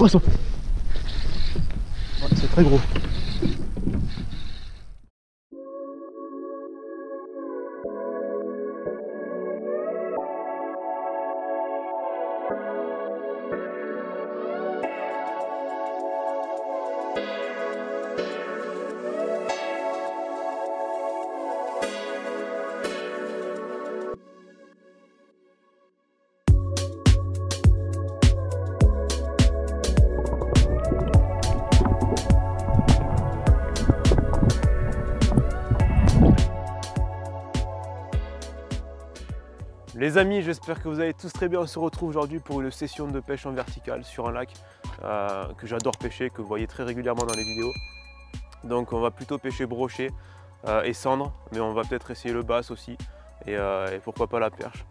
Poisson. Ouais, c'est très gros. Les amis, j'espère que vous allez tous très bien. On se retrouve aujourd'hui pour une session de pêche en verticale sur un lac que j'adore pêcher, que vous voyez très régulièrement dans les vidéos. Donc on va plutôt pêcher brochet et cendre, mais on va peut-être essayer le bass aussi et pourquoi pas la perche.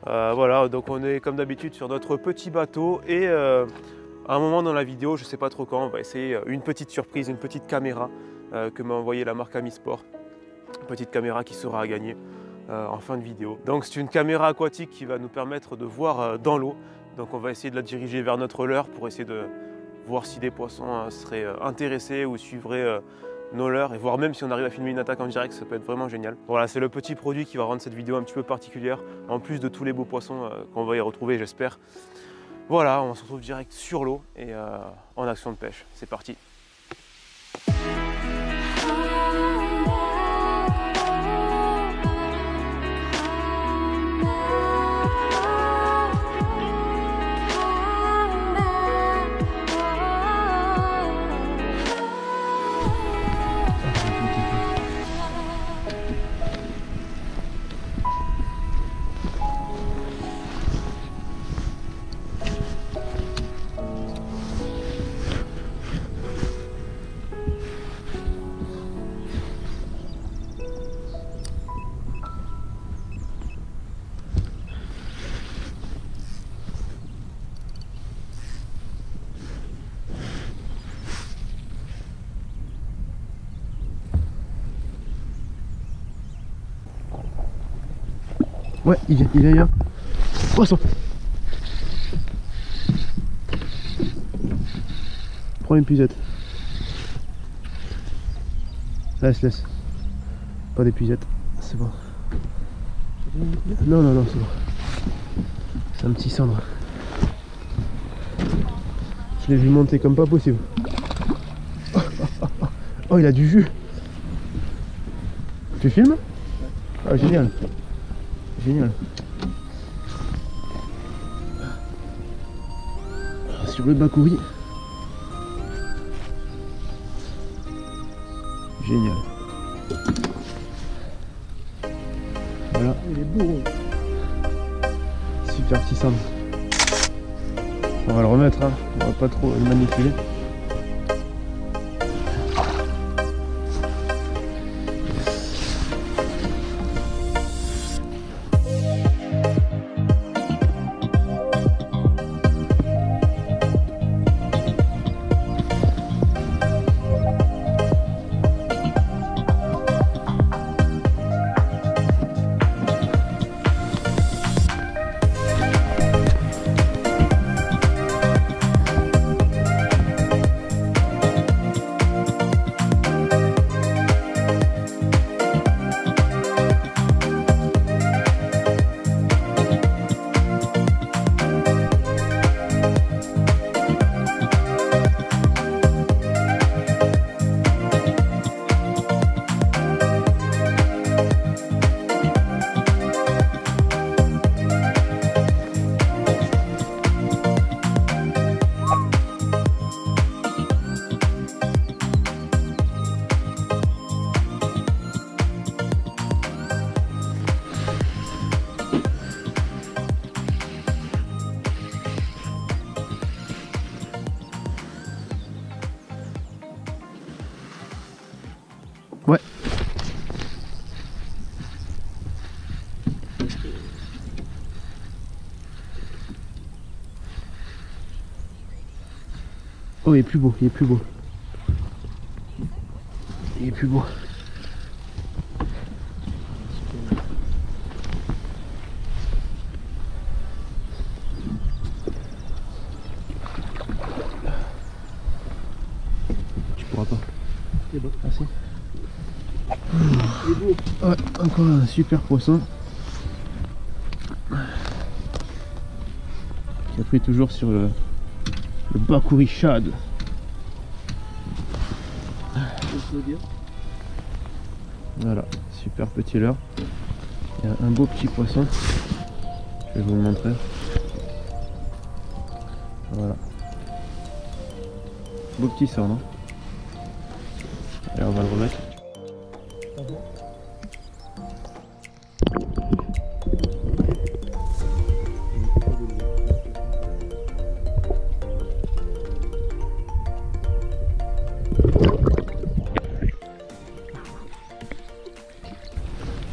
Voilà, donc on est comme d'habitude sur notre petit bateau et à un moment dans la vidéo, je ne sais pas trop quand, on va essayer une petite surprise, une petite caméra que m'a envoyée la marque Amisport. Une petite caméra qui sera à gagner en fin de vidéo. Donc c'est une caméra aquatique qui va nous permettre de voir dans l'eau. Donc on va essayer de la diriger vers notre leurre pour essayer de voir si des poissons seraient intéressés ou suivraient nos leurres et voir même si on arrive à filmer une attaque en direct, ça peut être vraiment génial. Voilà, c'est le petit produit qui va rendre cette vidéo un petit peu particulière en plus de tous les beaux poissons qu'on va y retrouver, j'espère. Voilà, on se retrouve direct sur l'eau et en action de pêche. C'est parti. Ouais, il est ailleurs. Poisson. Prends une puisette. Laisse. Pas d'épuisette, c'est bon. Non, c'est bon. C'est un petit cendre. Je l'ai vu monter comme pas possible. Oh, il a du jus. Tu filmes? Ah, génial. Génial. Sur le bakouri. Génial. Voilà. Il est beau. Super petit cendre. On va le remettre, hein. On va pas trop le manipuler. Ouais. Oh, il est plus beau, il est plus beau. Il est plus beau. Merci. Ouais, encore un super poisson. Qui a pris toujours sur le Bakouri shad. Voilà, super petit leurre. Il y a un beau petit poisson. Je vais vous le montrer. Voilà. Beau petit sort, non? Allez, on va le remettre.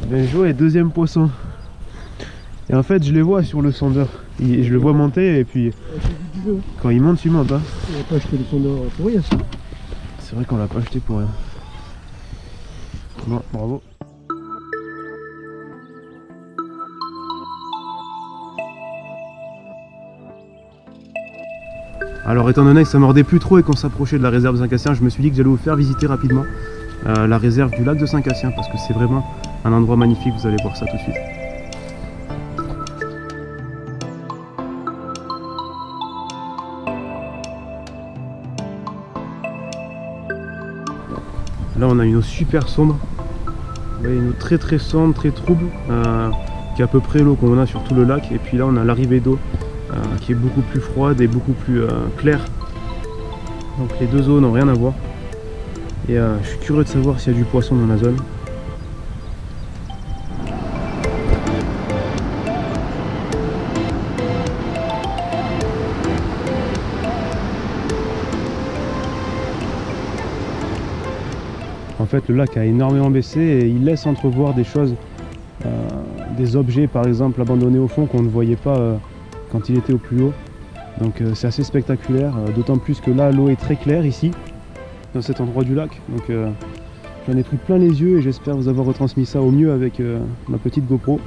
Bien joué, deuxième poisson. Et en fait, je les vois sur le sondeur. Je le vois monter et puis quand il monte, tu montes. Hein. On n'a pas acheté le sondeur pour rien, ça. C'est vrai qu'on l'a pas acheté pour rien. Bon, bravo. Alors étant donné que ça mordait plus trop et qu'on s'approchait de la réserve de Saint-Cassien, je me suis dit que j'allais vous faire visiter rapidement la réserve du lac de Saint-Cassien parce que c'est vraiment un endroit magnifique, vous allez voir ça tout de suite. Là on a une eau super sombre, vous voyez une eau très très sombre, très trouble, qui est à peu près l'eau qu'on a sur tout le lac, et puis là on a l'arrivée d'eau qui est beaucoup plus froide et beaucoup plus claire. Donc les deux eaux n'ont rien à voir. Et je suis curieux de savoir s'il y a du poisson dans la zone. En fait le lac a énormément baissé et il laisse entrevoir des choses, des objets par exemple abandonnés au fond qu'on ne voyait pas quand il était au plus haut. Donc c'est assez spectaculaire, d'autant plus que là l'eau est très claire ici, dans cet endroit du lac. Donc j'en ai pris plein les yeux et j'espère vous avoir retransmis ça au mieux avec ma petite GoPro.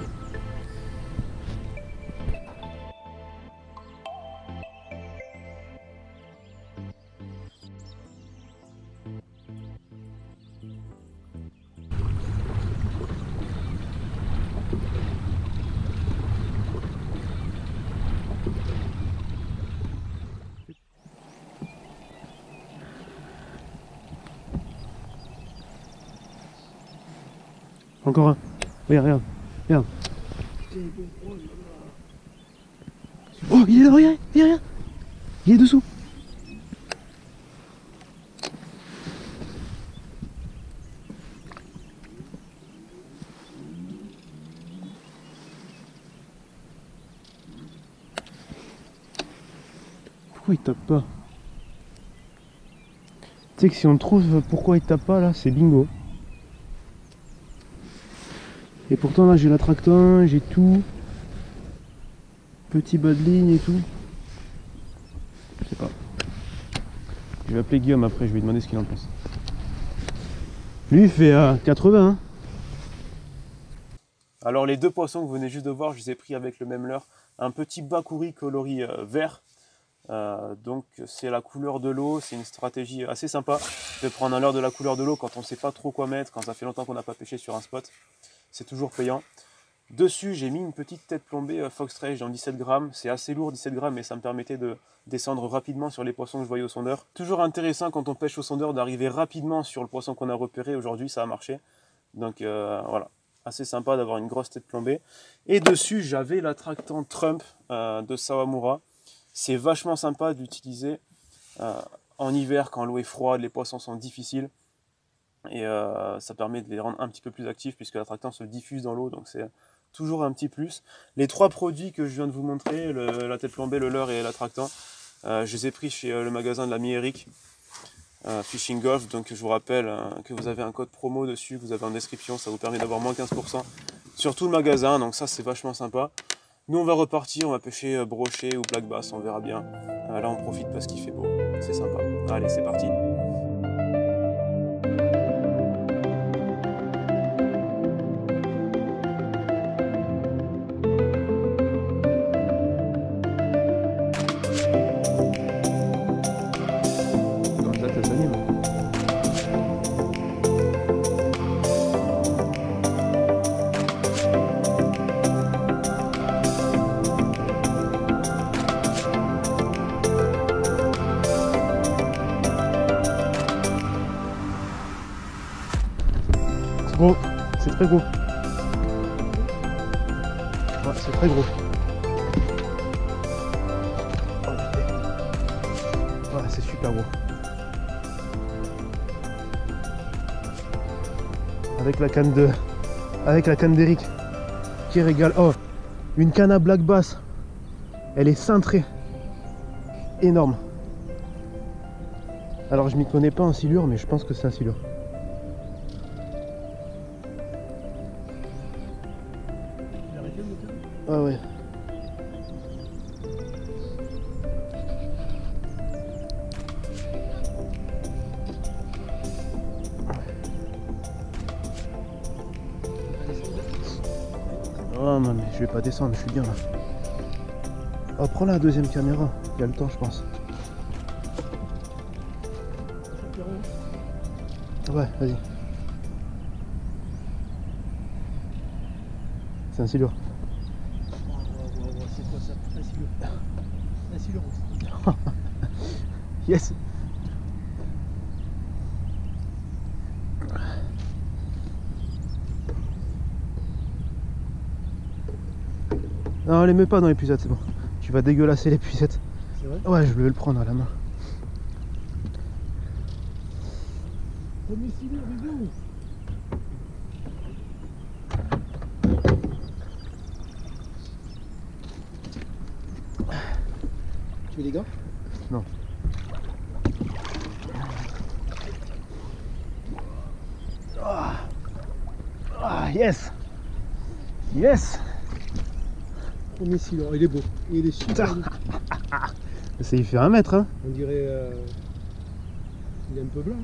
Encore un. Regarde, regarde, regarde. Oh, il est là, regarde, regarde. Il est dessous. Pourquoi il tape pas? Tu sais que si on trouve pourquoi il tape pas là, c'est bingo. Et pourtant là j'ai l'attractant, j'ai tout. Petit bas de ligne et tout. Je sais pas. Je vais appeler Guillaume après, je vais lui demander ce qu'il en pense. Lui il fait 80 hein. Alors les deux poissons que vous venez juste de voir, je les ai pris avec le même leurre. Un petit Bakouri coloris vert. Donc c'est la couleur de l'eau, c'est une stratégie assez sympa de prendre un leurre de la couleur de l'eau quand on ne sait pas trop quoi mettre, quand ça fait longtemps qu'on n'a pas pêché sur un spot. C'est toujours payant. Dessus, j'ai mis une petite tête plombée Fox Rage dans 17 grammes. C'est assez lourd, 17 grammes, mais ça me permettait de descendre rapidement sur les poissons que je voyais au sondeur. Toujours intéressant quand on pêche au sondeur d'arriver rapidement sur le poisson qu'on a repéré. Aujourd'hui, ça a marché. Donc voilà, assez sympa d'avoir une grosse tête plombée. Et dessus, j'avais l'attractant Trump de Sawamura. C'est vachement sympa d'utiliser en hiver quand l'eau est froide, les poissons sont difficiles. Et ça permet de les rendre un petit peu plus actifs puisque l'attractant se diffuse dans l'eau, donc c'est toujours un petit plus. Les trois produits que je viens de vous montrer, la tête plombée, le leurre et l'attractant, je les ai pris chez le magasin de l'ami Eric, Fishing Golf. Donc je vous rappelle que vous avez un code promo dessus, que vous avez en description, ça vous permet d'avoir moins 15% sur tout le magasin, donc ça c'est vachement sympa. Nous on va repartir, on va pêcher brochet ou black bass, on verra bien. Là on profite parce qu'il fait beau, c'est sympa. Allez, c'est parti. Gros, c'est très gros. Ouais, c'est très gros. Oh, putain. Ouais, c'est super gros. Avec la canne de... Avec la canne d'Eric qui régale. Oh, une canne à black bass. Elle est cintrée. Énorme. Alors je m'y connais pas en silure, mais je pense que c'est un silure. Ah ouais. Oh non mais je vais pas descendre, je suis bien là. Oh, prends la deuxième caméra, il y a le temps je pense. Ouais, vas-y. C'est un silure. C'est quoi ça? Un silure. Un silure aussi. Yes. Non, les mets pas dans les pucettes, c'est bon. Tu vas dégueulasser les pucettes. C'est vrai? Ouais, je vais le prendre à la main. Premier silure, Hugo. Tu veux les gars? Non. Ah, yes. Yes. Premier silure, il est beau. Il est super beau. Il fait 1 mètre, hein. On dirait... il est un peu blanc.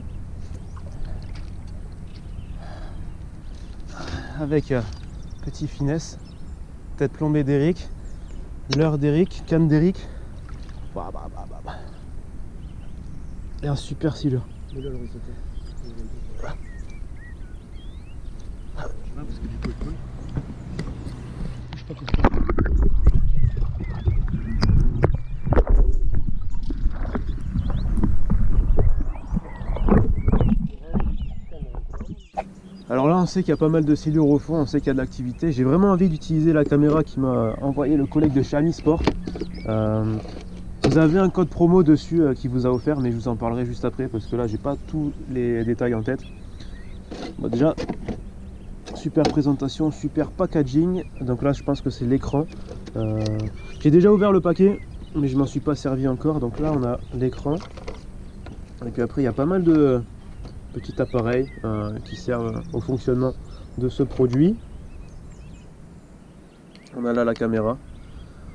Avec petit finesse, tête plombée d'Eric, leurre d'Eric, canne d'Eric. Bah, bah, bah, bah, bah. Et un super silure. Mais là, le ressaute. Parce que du coup, il colle. Je sais pas pourquoi. Alors là on sait qu'il y a pas mal de silures au fond, on sait qu'il y a de l'activité. J'ai vraiment envie d'utiliser la caméra qui m'a envoyé le collègue de chez Ami Sport. Vous avez un code promo dessus qui vous a offert, mais je vous en parlerai juste après parce que là j'ai pas tous les détails en tête. Bon, déjà, super présentation, super packaging. Donc là je pense que c'est l'écran. J'ai déjà ouvert le paquet, mais je m'en suis pas servi encore. Donc là on a l'écran. Et puis après il y a pas mal de petits appareils qui servent au fonctionnement de ce produit. On a là la caméra.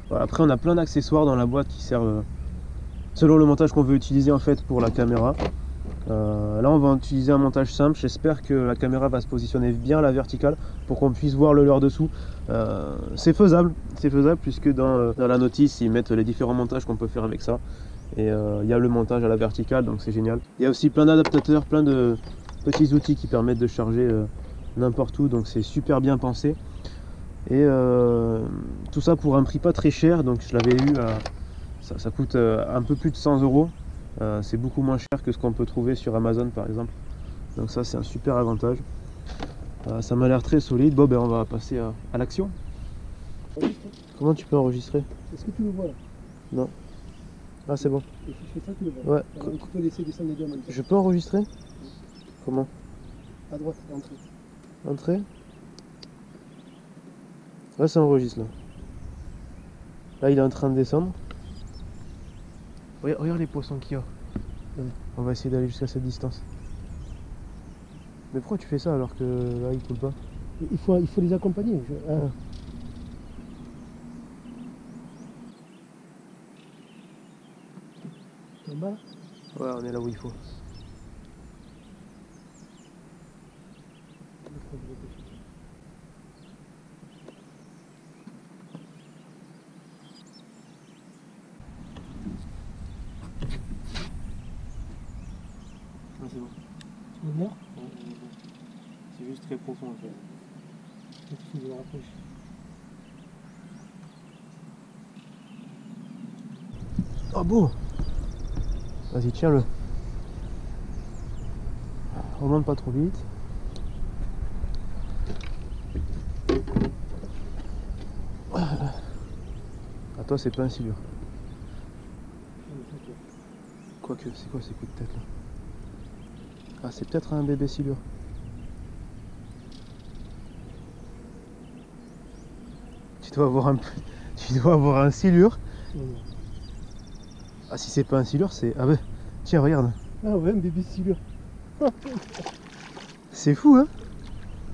Voilà, après on a plein d'accessoires dans la boîte qui servent selon le montage qu'on veut utiliser en fait pour la caméra. Là on va utiliser un montage simple. J'espère que la caméra va se positionner bien à la verticale pour qu'on puisse voir le leurre dessous. C'est faisable puisque dans la notice ils mettent les différents montages qu'on peut faire avec ça. Et il y a le montage à la verticale, donc c'est génial. Il y a aussi plein d'adaptateurs, plein de petits outils qui permettent de charger n'importe où, donc c'est super bien pensé. Et tout ça pour un prix pas très cher, donc je l'avais eu à... ça coûte un peu plus de 100 €. C'est beaucoup moins cher que ce qu'on peut trouver sur Amazon par exemple. Donc ça c'est un super avantage. Ça m'a l'air très solide. Bon ben on va passer à l'action. Comment tu peux enregistrer? Est-ce que tu le vois là? Non. Ah c'est bon. Et si je fais ça, tu le vois? Ouais. Alors, tu peux laisser descendre les deux en même temps. Je peux enregistrer? Comment? À droite, entrée. Entrée? Là ça enregistre là. Là il est en train de descendre. Regarde les poissons qu'il y a. Ouais. On va essayer d'aller jusqu'à cette distance. Mais pourquoi tu fais ça alors que là il coule pas? Il faut les accompagner. Ah. En bas là? Ouais, on est là où il faut. Ah, c'est bon. Tu veux voir? C'est juste très profond en fait. Tu le rapproches. Oh beau! Vas-y, tiens-le. Remonte pas trop vite. À toi, c'est pas un silure. Quoique, c'est quoi ces coups de tête là? Ah, c'est peut-être un bébé silure. Tu dois avoir un silure. Ah, si c'est pas un silure, c'est... Ah ouais, tiens, regarde. Ah ouais, un bébé silure. C'est fou, hein?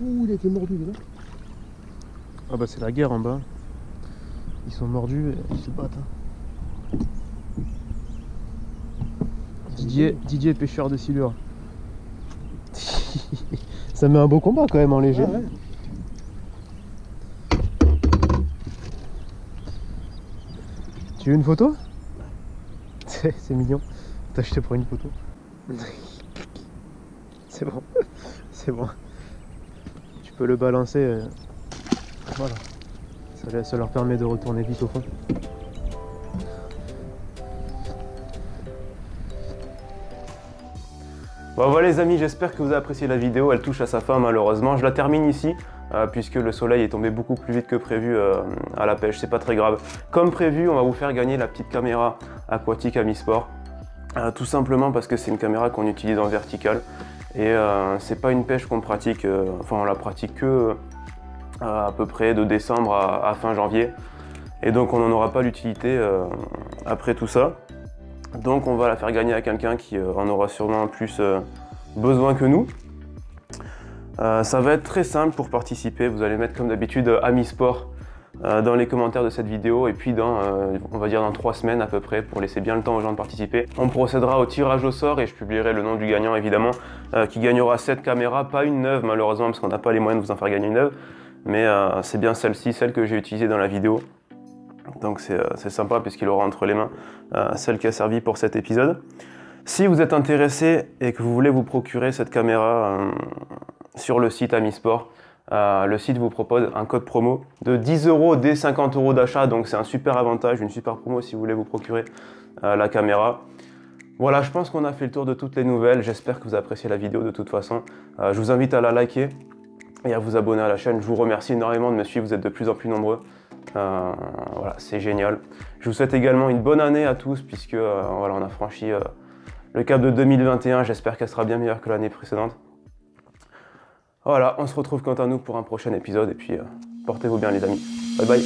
Ouh, il a été mordu là. Ah bah c'est la guerre en bas. Ils sont mordus et ils se battent. Hein. Didier pêcheur de silure. Ça met un beau combat quand même en léger. Ah ouais. Tu veux une photo? C'est mignon. Attends, je te prends une photo. C'est bon. C'est bon. Tu peux le balancer. Voilà. Ça leur permet de retourner vite au fond. Bon voilà les amis, j'espère que vous avez apprécié la vidéo. Elle touche à sa fin malheureusement. Je la termine ici puisque le soleil est tombé beaucoup plus vite que prévu à la pêche. C'est pas très grave. Comme prévu, on va vous faire gagner la petite caméra aquatique Amisport. Tout simplement parce que c'est une caméra qu'on utilise en vertical. Et c'est pas une pêche qu'on pratique, enfin on la pratique que à peu près de décembre à fin janvier. Et donc on n'en aura pas l'utilité après tout ça. Donc on va la faire gagner à quelqu'un qui en aura sûrement plus besoin que nous. Ça va être très simple pour participer. Vous allez mettre comme d'habitude Amisport dans les commentaires de cette vidéo. Et puis on va dire dans 3 semaines à peu près, pour laisser bien le temps aux gens de participer, on procédera au tirage au sort et je publierai le nom du gagnant évidemment, qui gagnera cette caméra, pas une neuve malheureusement parce qu'on n'a pas les moyens de vous en faire gagner une neuve. Mais c'est bien celle-ci, celle que j'ai utilisée dans la vidéo. Donc c'est sympa puisqu'il aura entre les mains celle qui a servi pour cet épisode. Si vous êtes intéressé et que vous voulez vous procurer cette caméra sur le site Amisport, le site vous propose un code promo de 10 € dès 50 € d'achat. Donc c'est un super avantage, une super promo si vous voulez vous procurer la caméra. Voilà, je pense qu'on a fait le tour de toutes les nouvelles. J'espère que vous appréciez la vidéo de toute façon. Je vous invite à la liker et à vous abonner à la chaîne. Je vous remercie énormément de me suivre, vous êtes de plus en plus nombreux. Voilà, c'est génial. Je vous souhaite également une bonne année à tous puisque voilà, on a franchi le cap de 2021. J'espère qu'elle sera bien meilleure que l'année précédente. Voilà, on se retrouve quant à nous pour un prochain épisode et puis portez-vous bien les amis. Bye bye.